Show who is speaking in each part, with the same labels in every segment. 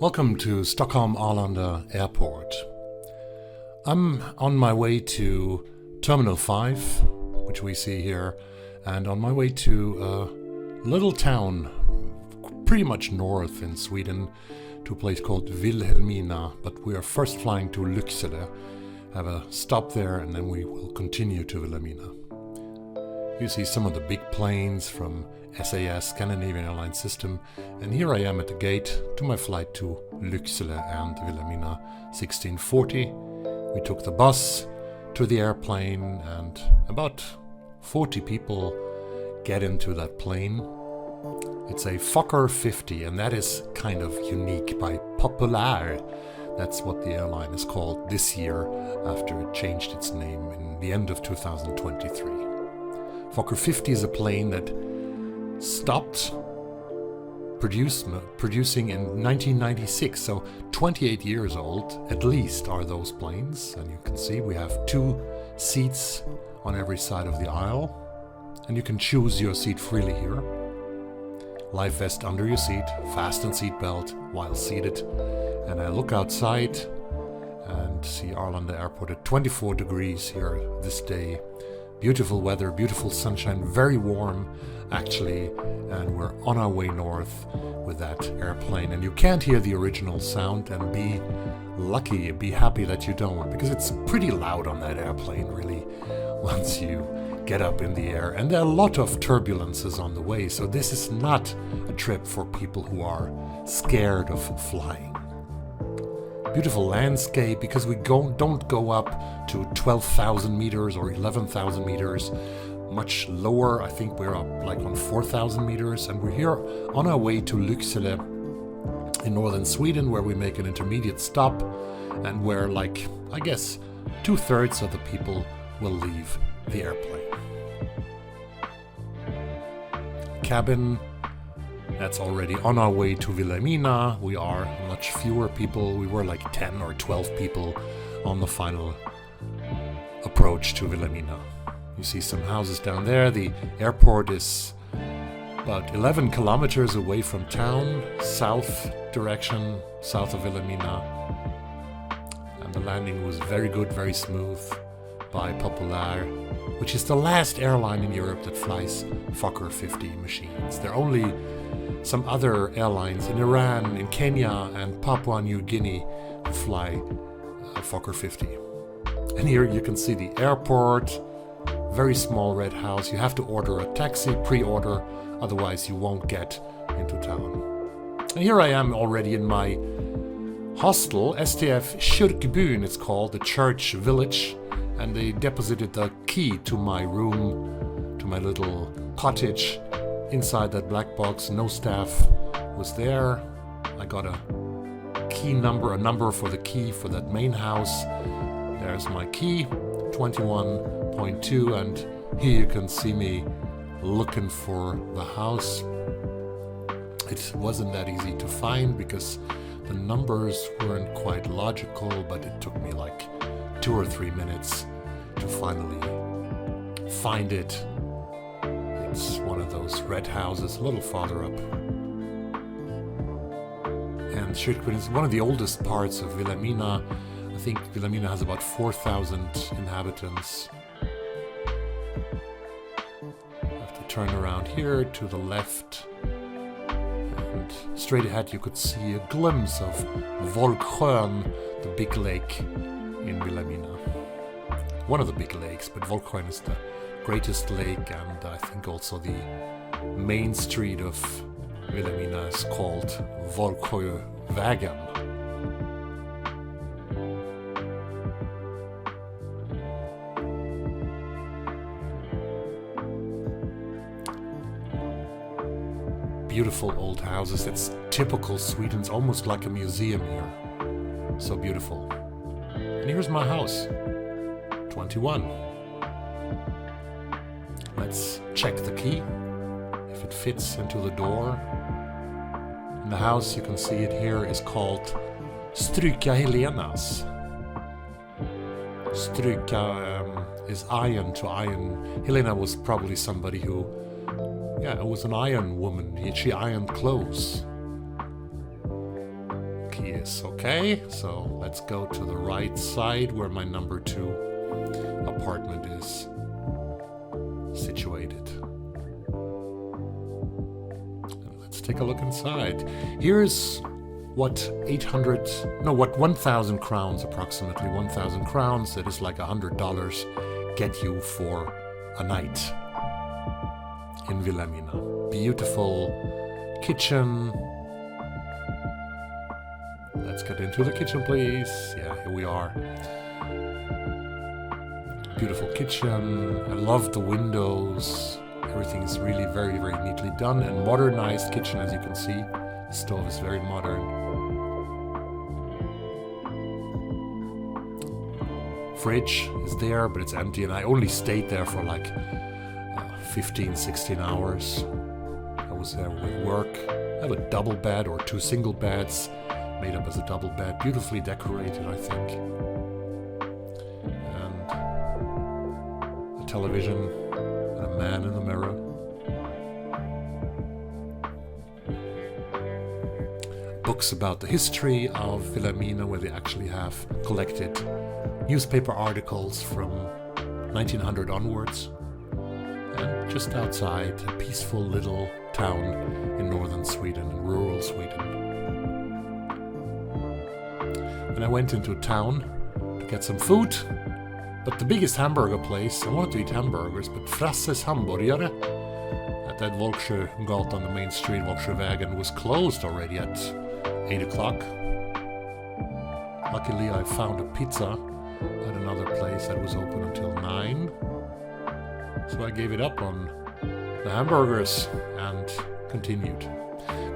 Speaker 1: Welcome to Stockholm Arlanda Airport. I'm on my way to Terminal 5, which we see here, and on my way to a little town pretty much north in Sweden to a place called Vilhelmina, but we are first flying to Lycksele, have a stop there, and then we will continue to Vilhelmina. You see some of the big planes from SAS, Scandinavian Airline System, and here I am at the gate to my flight to Lycksele and Vilhelmina 1640. We took the bus to the airplane and about 40 people get into that plane. It's a Fokker 50 and that is kind of unique by PopulAir. That's what the airline is called this year after it changed its name in the end of 2023. Fokker 50 is a plane that stopped producing in 1996, so 28 years old at least are those planes. And you can see we have 2 seats on every side of the aisle, and you can choose your seat freely here. Life vest under your seat, fasten seatbelt while seated. And I look outside and see Arlanda Airport at 24 degrees here this day. Beautiful weather, beautiful sunshine, very warm actually, and we're on our way north with that airplane. And you can't hear the original sound, and be lucky, be happy that you don't, because it's pretty loud on that airplane really once you get up in the air. And there are a lot of turbulences on the way, so this is not a trip for people who are scared of flying. Beautiful landscape, because we don't go up to 12,000 meters or 11,000 meters, much lower. I think we're up like on 4,000 meters, and we're here on our way to Lycksele in northern Sweden, where we make an intermediate stop and where, like, I guess 2/3 of the people will leave the airplane. Cabin, that's already on our way to Vilhelmina. We are much fewer people. We were like 10 or 12 people on the final approach to Vilhelmina. You see some houses down there. The airport is about 11 kilometers away from town, south direction, south of Vilhelmina. And the landing was very good, very smooth by PopulAir, which is the last airline in Europe that flies Fokker 50 machines. There are only some other airlines in Iran, in Kenya, and Papua New Guinea who fly Fokker 50. And here you can see the airport, very small red house. You have to order a taxi, pre-order, otherwise you won't get into town. And here I am already in my hostel, STF Kyrkbyn it's called, the church village, and they deposited the key to my room, to my little cottage. Inside that black box, no staff was there. I got a key number, a number for the key for that main house. There's my key, 21.2, and here you can see me looking for the house. It wasn't that easy to find because the numbers weren't quite logical, but it took me like 2 or 3 minutes to finally find it. It's one of those red houses a little farther up. And Kyrkbyn is one of the oldest parts of Vilhelmina. I think Vilhelmina has about 4,000 inhabitants. I have to turn around here to the left. And straight ahead you could see a glimpse of Volksjön, the big lake in Vilhelmina. One of the big lakes, but Volksjön is the greatest lake, and I think also the main street of Vilhelmina is called Volksjövägen. Beautiful old houses. It's typical Sweden. It's almost like a museum here. So beautiful. And here's my house. 21. Let's check the key, if it fits into the door. And the house, you can see it here, is called Stryka Helenas. Stryka is iron to iron. Helena was probably somebody who, it was an iron woman. She ironed clothes. VIP is. Okay, so let's go to the right side where my number 2 apartment is situated. And let's take a look inside. Here's what 1,000 crowns, approximately 1,000 crowns, that is like $100, get you for a night in Vilhelmina. Beautiful kitchen. Let's get into the kitchen, please. Yeah, here we are. Beautiful kitchen. I love the windows. Everything is really very, very neatly done and modernized kitchen, as you can see. The stove is very modern. Fridge is there, but it's empty, and I only stayed there for like 15, 16 hours. I was there with work. I have a double bed or 2 single beds made up as a double bed, beautifully decorated, I think. And a television and a man in the mirror. Books about the history of Vilhelmina, where they actually have collected newspaper articles from 1900 onwards. And just outside, a peaceful little town in northern Sweden, in rural Sweden. And I went into town to get some food, but the biggest hamburger place, I wanted to eat hamburgers, but Frasses Hamburgare at that Volksjögatan, the main street, Volksjövägen, was closed already at 8 o'clock. Luckily I found a pizza at another place that was open until 9. So I gave it up on the hamburgers and continued.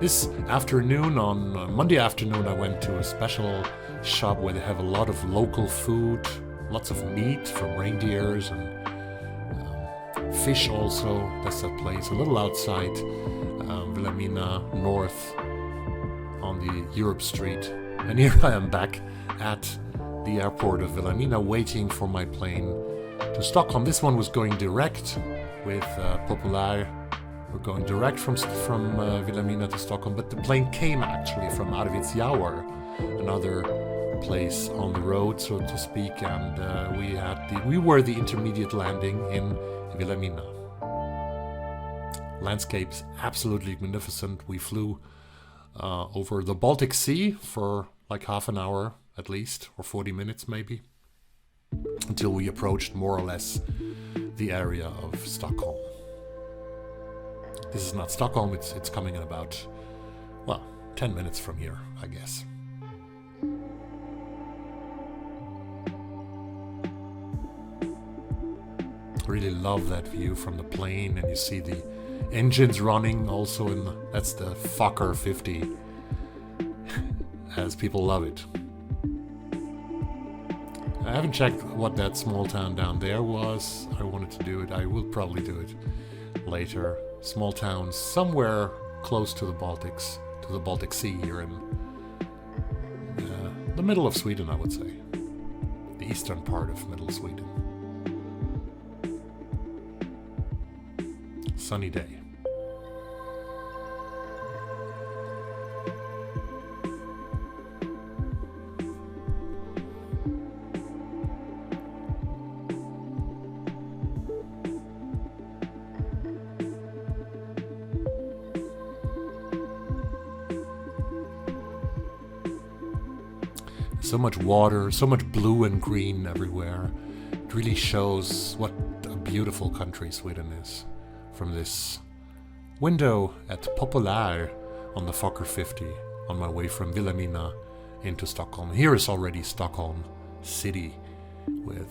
Speaker 1: This afternoon, on Monday afternoon, I went to a special shop where they have a lot of local food, lots of meat from reindeers and fish also. That's that place, a little outside Vilhelmina, north on the Europe Street. And here I am back at the airport of Vilhelmina, waiting for my plane to Stockholm. This one was going direct with PopulAir. We're going direct from Vilhelmina to Stockholm, but the plane came actually from Arvidsjaur, another place on the road, so to speak, and we were the intermediate landing in Vilhelmina. Landscapes absolutely magnificent. We flew over the Baltic Sea for like half an hour at least, or 40 minutes maybe, until we approached more or less the area of Stockholm. This is not Stockholm, it's coming in about, 10 minutes from here, I guess. I really love that view from the plane, and you see the engines running also that's the Fokker 50, as people love it. I haven't checked what that small town down there was. I wanted to do it. I will probably do it later. Small town somewhere close to the Baltic Sea here in the middle of Sweden, I would say. The eastern part of middle Sweden. Sunny day. So much water, so much blue and green everywhere. It really shows what a beautiful country Sweden is. From this window at PopulAir on the Fokker 50 on my way from Vilhelmina into Stockholm. Here is already Stockholm city with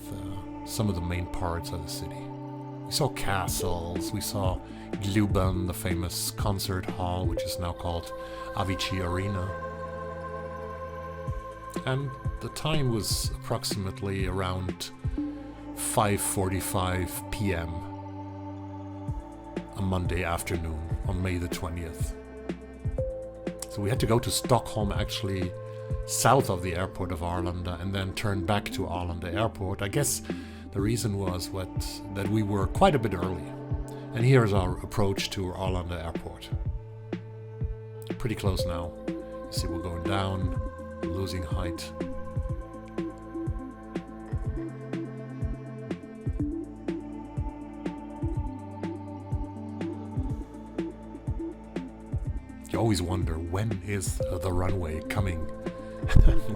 Speaker 1: some of the main parts of the city. We saw castles, we saw Globen, the famous concert hall, which is now called Avicii Arena. And the time was approximately around 5:45 p.m. a Monday afternoon on May the 20th. So we had to go to Stockholm, actually south of the airport of Arlanda, and then turn back to Arlanda airport. I guess the reason was that we were quite a bit early. And here's our approach to Arlanda airport. Pretty close now. You see we're going down losing height. You always wonder, when is the runway coming?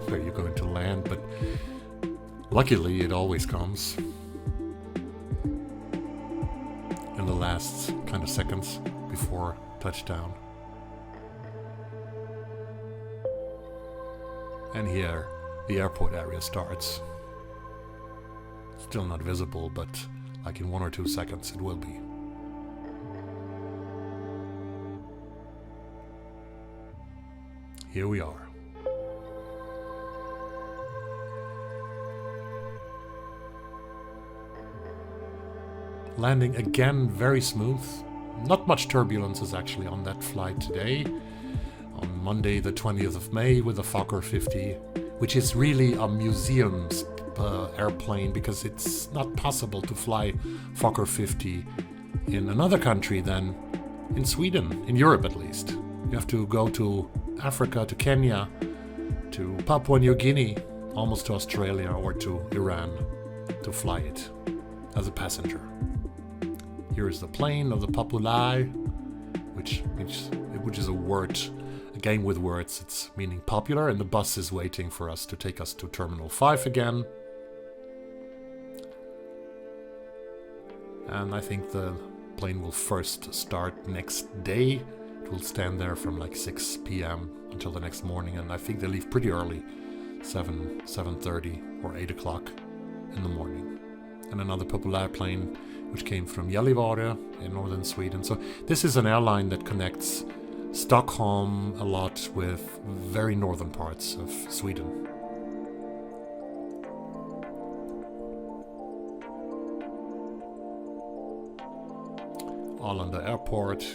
Speaker 1: Where you're going to land, but luckily it always comes in the last kind of seconds before touchdown. And here the airport area starts. Still not visible, but like in 1 or 2 seconds it will be. Here we are. Landing again very smooth. Not much turbulences actually on that flight today. On Monday the 20th of May with the Fokker 50, which is really a museum's airplane because it's not possible to fly Fokker 50 in another country than in Sweden, in Europe at least. You have to go to Africa, to Kenya, to Papua New Guinea, almost to Australia or to Iran to fly it as a passenger. Here is the plane of the PopulAir, which is a word, a game with words. It's meaning popular, and the bus is waiting for us to take us to Terminal 5 again. And I think the plane will first start next day. It will stand there from like 6 p.m. until the next morning, and I think they leave pretty early, 7:30 or 8 o'clock in the morning. And another PopulAir plane which came from Gällivare in northern Sweden. So this is an airline that connects Stockholm a lot with very northern parts of Sweden. Arlanda Airport.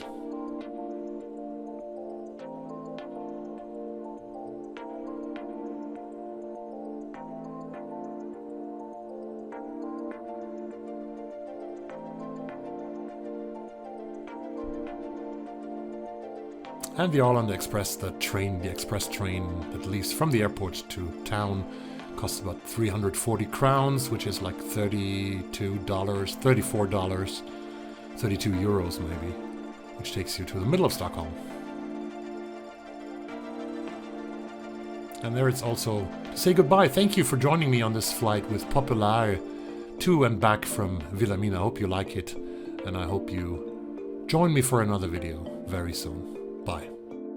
Speaker 1: And the Arlanda Express, the express train that leaves from the airport to town, costs about 340 crowns, which is like $32, $34, 32 euros maybe, which takes you to the middle of Stockholm. And there it's also to say goodbye. Thank you for joining me on this flight with PopulAir to and back from Vilhelmina. I hope you like it, and I hope you join me for another video very soon. Bye.